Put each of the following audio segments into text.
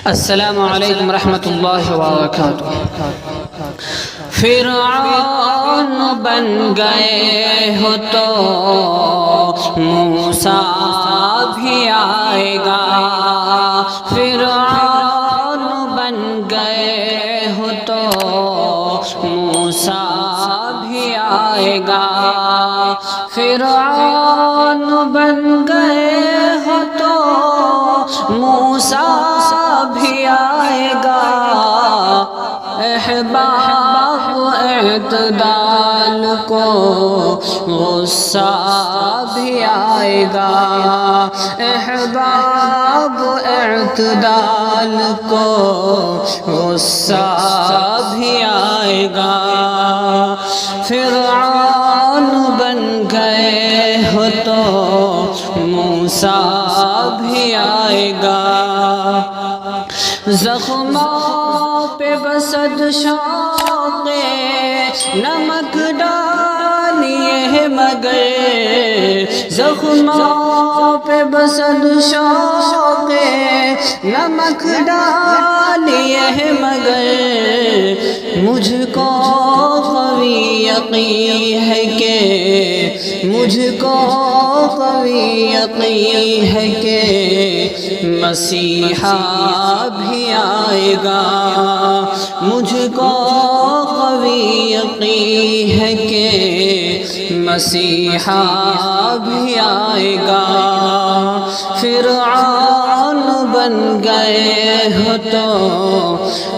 السلام علیکم ورحمۃ اللہ وبرکاتہ۔ فرعون بن گئے ہو تو موسیٰ بھی آئے گا، فرعون بن گئے ہو تو موسیٰ بھی آئے گا، فرعون بن گئے ہو تو موسیٰ بھی آئے گا، احباب اعتدال کو غصہ بھی آئے گا، احباب اعتدال کو غصہ بھی آئے گا، فرعون بن گئے ہو تو موسیٰ بھی آئے گا، زخموں پہ بسد شوق نمک ڈالیے مگر، زخموں پہ بسد شوق نمک ڈالیے مگر، مجھ کو قوی یقین ہے کہ مجھ کو قوی یقین ہے کہ مسیحا بھی آئے گا، مجھ کو قوی یقین ہے کہ مسیحا بھی آئے گا، فرعون بن گئے ہو تو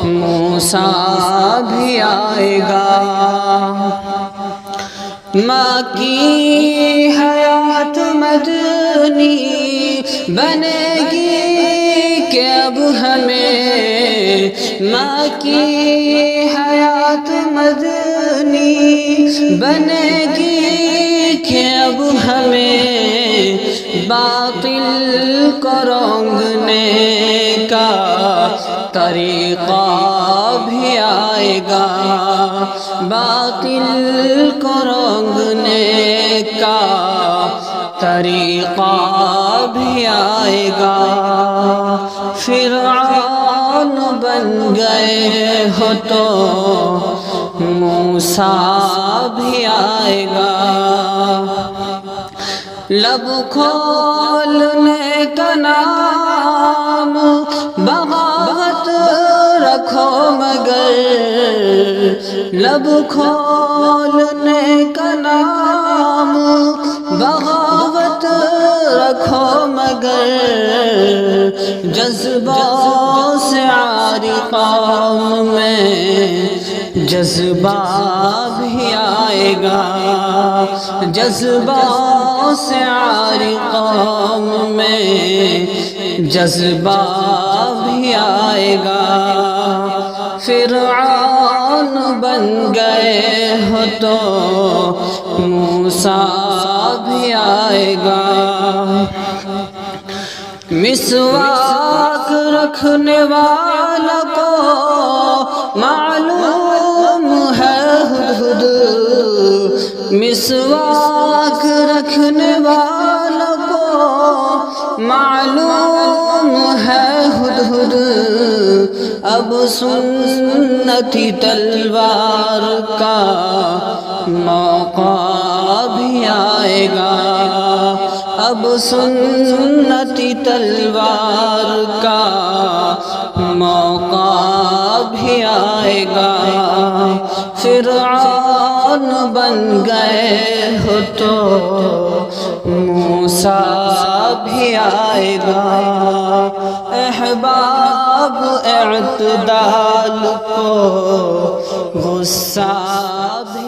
موسیٰ بھی آئے گا، ماں کی حیات مدنی بنے گی کہ اب ہمیں، ماں کی حیات مدنی بنے گی کہ اب ہمیں، باطل کو رونگنے کا طریقہ بھی آئے گا، باطل کو رونگنے کا طریقہ بھی آئے گا، فرعون بن گئے ہو تو موسیٰ بھی آئے گا، لب کھولنے کا نام بغاوت رکھو مگر، لب کھولنے کا نام بغاوت رکھو مگر، جذبوں سے عاری قوم میں جذبہ بھی آئے گا، جذبوں سے عاری قوم میں جذبہ بھی آئے گا، فرعون بن گئے ہو تو موسیٰ بھی آئے گا، مسواک رکھنے والوں کو معلوم ہے ہدہد، مسواک رکھنے والوں کو معلوم ہے ہدہد، اب سنتی تلوار کا موقع بھی آئے گا، اب سنتی تلوار کا موقع بھی آئے گا، فرعون بن گئے ہو تو موسیٰ بھی آئے گا، احباب اعتدال کو غصہ بھی